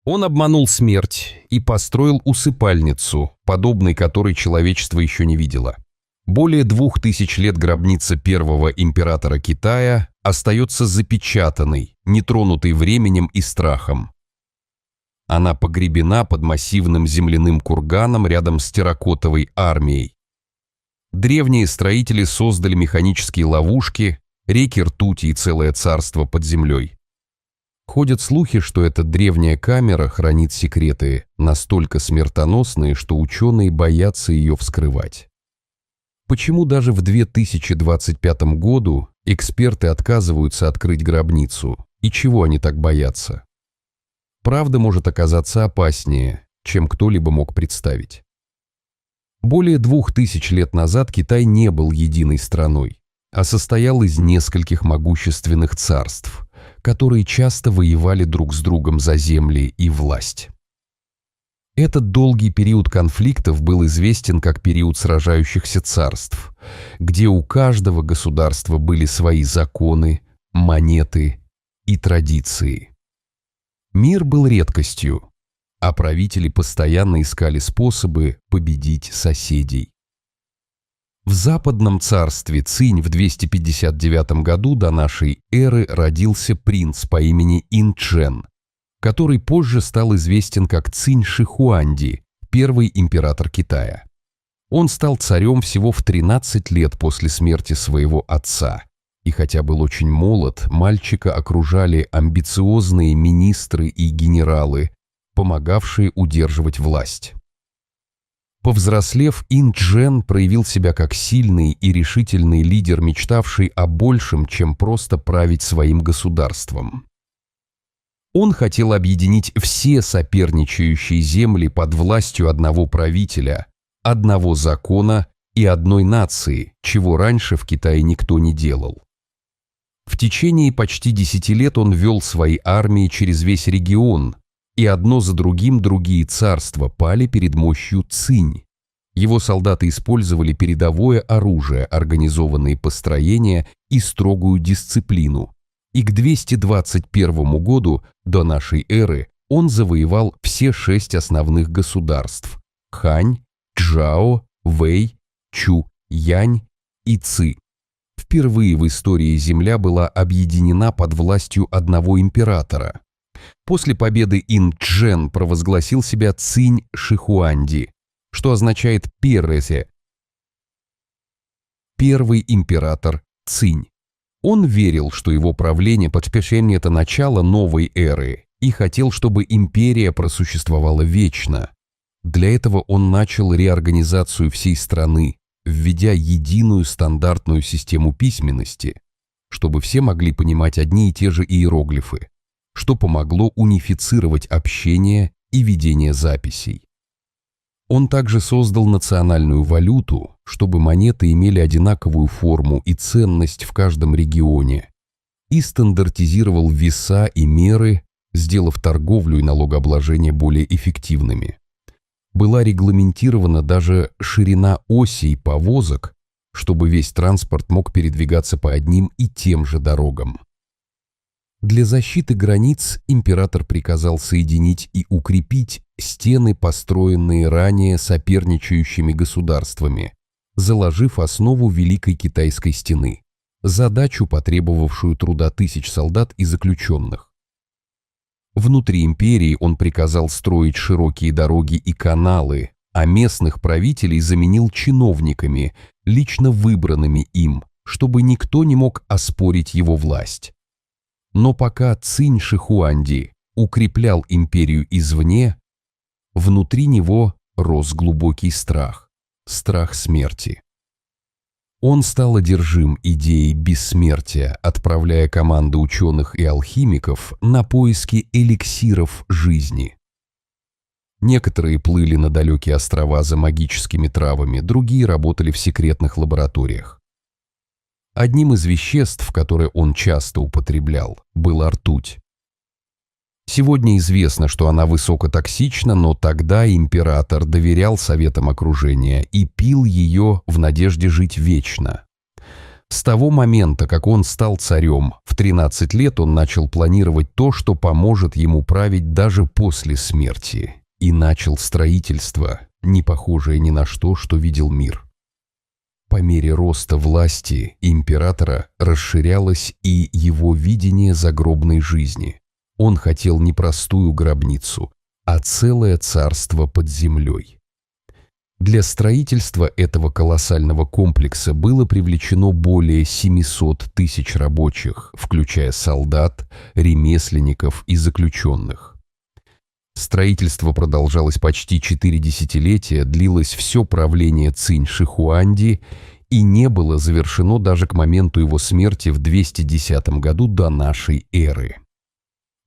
Он обманул смерть и построил усыпальницу, подобной которой человечество еще не видело. Более 2000 лет гробница первого императора Китая остается запечатанной, нетронутой временем и страхом. Она погребена под массивным земляным курганом рядом с терракотовой армией. Древние строители создали механические ловушки, реки ртути и целое царство под землей. Ходят слухи, что эта древняя камера хранит секреты настолько смертоносные, что ученые боятся ее вскрывать. Почему даже в 2025 году эксперты отказываются открыть гробницу, и чего они так боятся? Правда может оказаться опаснее, чем кто-либо мог представить. Более 2000 лет назад Китай не был единой страной, а состоял из нескольких могущественных царств, которые часто воевали друг с другом за земли и власть. Этот долгий период конфликтов был известен как период сражающихся царств, где у каждого государства были свои законы, монеты и традиции. Мир был редкостью, а правители постоянно искали способы победить соседей. В Западном царстве Цинь в 259 году до нашей эры родился принц по имени Инчжэн, который позже стал известен как Цинь Шихуанди, первый император Китая. Он стал царем всего в 13 лет после смерти своего отца, и хотя был очень молод, мальчика окружали амбициозные министры и генералы, помогавшие удерживать власть. Повзрослев, Инчжэн проявил себя как сильный и решительный лидер, мечтавший о большем, чем просто править своим государством. Он хотел объединить все соперничающие земли под властью одного правителя, одного закона и одной нации, чего раньше в Китае никто не делал. В течение почти 10 лет он вел свои армии через весь регион, и одно за другим другие царства пали перед мощью Цинь. Его солдаты использовали передовое оружие, организованные построения и строгую дисциплину. И к 221 году до нашей эры он завоевал все 6 основных государств – Хань, Чжао, Вэй, Чу, Янь и Ци. Впервые в истории земля была объединена под властью одного императора. После победы Инчжэн провозгласил себя Цинь Шихуанди, что означает «первый император Цинь». Он верил, что его правление подпишение – это начало новой эры, и хотел, чтобы империя просуществовала вечно. Для этого он начал реорганизацию всей страны, введя единую стандартную систему письменности, чтобы все могли понимать одни и те же иероглифы, что помогло унифицировать общение и ведение записей. Он также создал национальную валюту, чтобы монеты имели одинаковую форму и ценность в каждом регионе, и стандартизировал веса и меры, сделав торговлю и налогообложение более эффективными. Была регламентирована даже ширина осей повозок, чтобы весь транспорт мог передвигаться по одним и тем же дорогам. Для защиты границ император приказал соединить и укрепить стены, построенные ранее соперничающими государствами, заложив основу Великой Китайской стены, задачу, потребовавшую труда тысяч солдат и заключенных. Внутри империи он приказал строить широкие дороги и каналы, а местных правителей заменил чиновниками, лично выбранными им, чтобы никто не мог оспорить его власть. Но пока Цинь Шихуанди укреплял империю извне, внутри него рос глубокий страх, страх смерти. Он стал одержим идеей бессмертия, отправляя команды ученых и алхимиков на поиски эликсиров жизни. Некоторые плыли на далекие острова за магическими травами, другие работали в секретных лабораториях. Одним из веществ, которые он часто употреблял, была ртуть. Сегодня известно, что она высокотоксична, но тогда император доверял советам окружения и пил ее в надежде жить вечно. С того момента, как он стал царем, в 13 лет он начал планировать то, что поможет ему править даже после смерти, и начал строительство, не похожее ни на что, что видел мир. По мере роста власти императора расширялось и его видение загробной жизни. Он хотел не простую гробницу, а целое царство под землей. Для строительства этого колоссального комплекса было привлечено более 700 тысяч рабочих, включая солдат, ремесленников и заключенных. Строительство продолжалось почти 4 десятилетия, длилось все правление Цинь-Шихуанди и не было завершено даже к моменту его смерти в 210 году до нашей эры.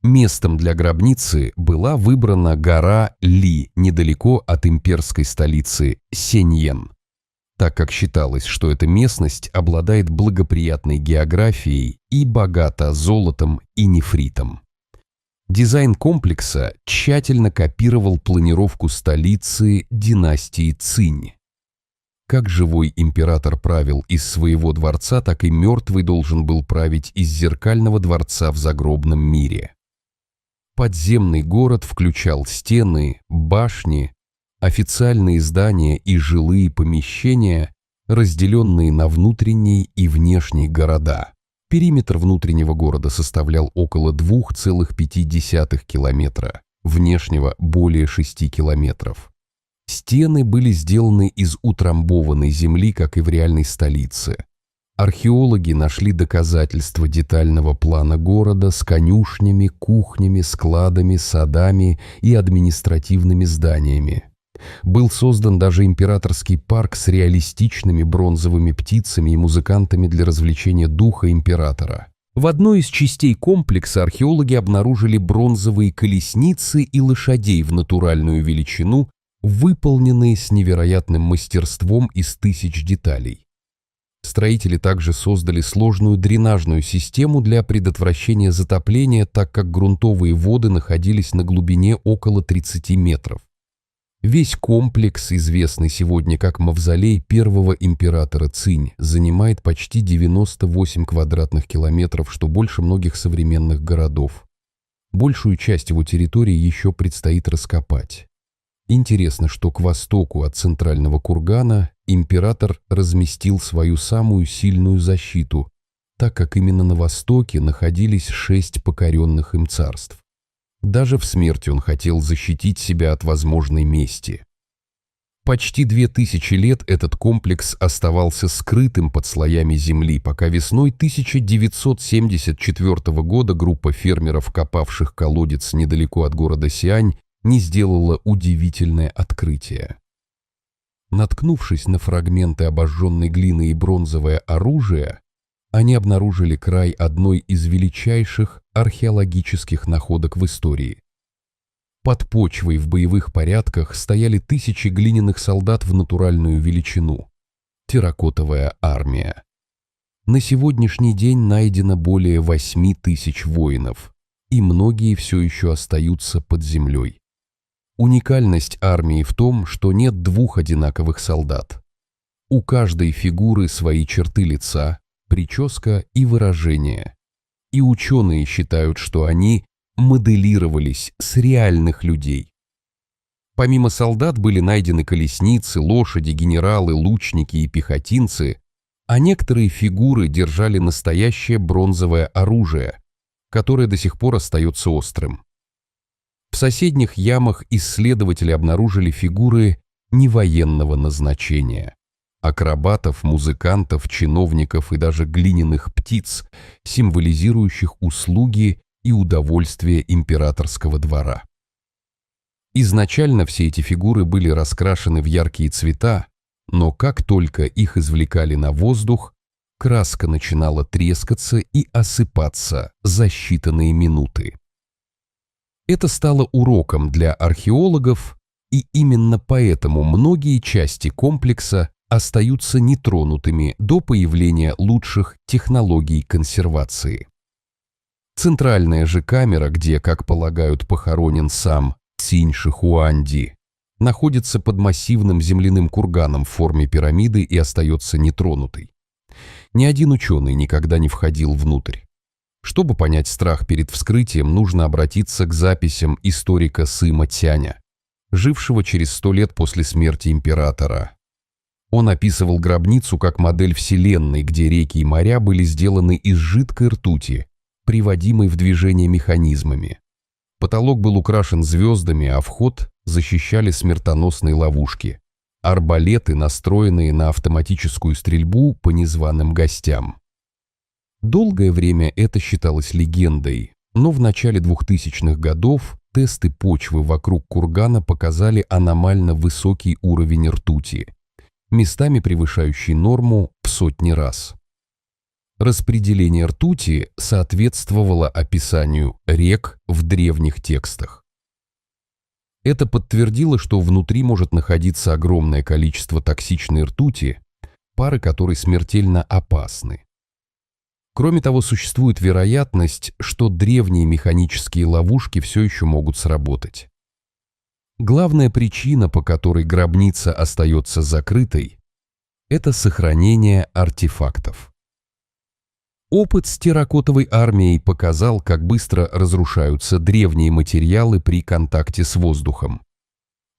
Местом для гробницы была выбрана гора Ли, недалеко от имперской столицы Сяньян, так как считалось, что эта местность обладает благоприятной географией и богата золотом и нефритом. Дизайн комплекса тщательно копировал планировку столицы династии Цинь. Как живой император правил из своего дворца, так и мертвый должен был править из зеркального дворца в загробном мире. Подземный город включал стены, башни, официальные здания и жилые помещения, разделенные на внутренний и внешний города. Периметр внутреннего города составлял около 2,5 километра, внешнего более 6 километров. Стены были сделаны из утрамбованной земли, как и в реальной столице. Археологи нашли доказательства детального плана города с конюшнями, кухнями, складами, садами и административными зданиями. Был создан даже императорский парк с реалистичными бронзовыми птицами и музыкантами для развлечения духа императора. В одной из частей комплекса археологи обнаружили бронзовые колесницы и лошадей в натуральную величину, выполненные с невероятным мастерством из тысяч деталей. Строители также создали сложную дренажную систему для предотвращения затопления, так как грунтовые воды находились на глубине около 30 метров. Весь комплекс, известный сегодня как мавзолей первого императора Цинь, занимает почти 98 квадратных километров, что больше многих современных городов. Большую часть его территории еще предстоит раскопать. Интересно, что к востоку от центрального кургана император разместил свою самую сильную защиту, так как именно на востоке находились 6 покоренных им царств. Даже в смерти он хотел защитить себя от возможной мести. Почти 2000 лет этот комплекс оставался скрытым под слоями земли, пока весной 1974 года группа фермеров, копавших колодец недалеко от города Сиань, не сделала удивительное открытие. Наткнувшись на фрагменты обожженной глины и бронзовое оружие, они обнаружили край одной из величайших археологических находок в истории. Под почвой в боевых порядках стояли тысячи глиняных солдат в натуральную величину. Терракотовая армия. На сегодняшний день найдено более 8000 воинов, и многие все еще остаются под землей. Уникальность армии в том, что нет двух одинаковых солдат. У каждой фигуры свои черты лица, прическа и выражение. И ученые считают, что они моделировались с реальных людей. Помимо солдат были найдены колесницы, лошади, генералы, лучники и пехотинцы, а некоторые фигуры держали настоящее бронзовое оружие, которое до сих пор остается острым. В соседних ямах исследователи обнаружили фигуры невоенного назначения. Акробатов, музыкантов, чиновников и даже глиняных птиц, символизирующих услуги и удовольствие императорского двора. Изначально все эти фигуры были раскрашены в яркие цвета, но как только их извлекали на воздух, краска начинала трескаться и осыпаться за считанные минуты. Это стало уроком для археологов, и именно поэтому многие части комплекса остаются нетронутыми до появления лучших технологий консервации. Центральная же камера, где, как полагают, похоронен сам Цинь-Шихуанди, находится под массивным земляным курганом в форме пирамиды и остается нетронутой. Ни один ученый никогда не входил внутрь. Чтобы понять страх перед вскрытием, нужно обратиться к записям историка Сыма Тяня, жившего через 100 лет после смерти императора. Он описывал гробницу как модель Вселенной, где реки и моря были сделаны из жидкой ртути, приводимой в движение механизмами. Потолок был украшен звездами, а вход защищали смертоносные ловушки, арбалеты, настроенные на автоматическую стрельбу по незваным гостям. Долгое время это считалось легендой, но в начале 2000-х годов тесты почвы вокруг кургана показали аномально высокий уровень ртути, местами превышающий норму в сотни раз. Распределение ртути соответствовало описанию рек в древних текстах. Это подтвердило, что внутри может находиться огромное количество токсичной ртути, пары которой смертельно опасны. Кроме того, существует вероятность, что древние механические ловушки все еще могут сработать. Главная причина, по которой гробница остается закрытой, это сохранение артефактов. Опыт с терракотовой армией показал, как быстро разрушаются древние материалы при контакте с воздухом.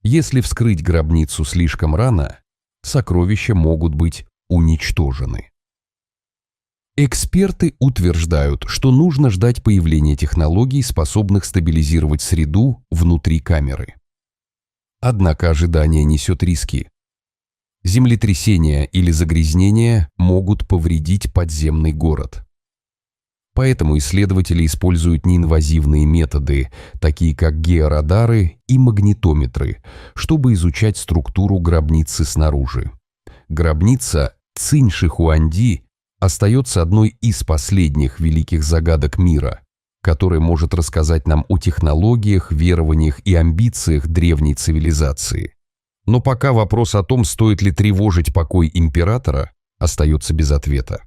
Если вскрыть гробницу слишком рано, сокровища могут быть уничтожены. Эксперты утверждают, что нужно ждать появления технологий, способных стабилизировать среду внутри камеры. Однако ожидание несет риски. Землетрясения или загрязнения могут повредить подземный город. Поэтому исследователи используют неинвазивные методы, такие как георадары и магнитометры, чтобы изучать структуру гробницы снаружи. Гробница Цинь-Шихуанди остается одной из последних великих загадок мира, которая может рассказать нам о технологиях, верованиях и амбициях древней цивилизации. Но пока вопрос о том, стоит ли тревожить покой императора, остается без ответа.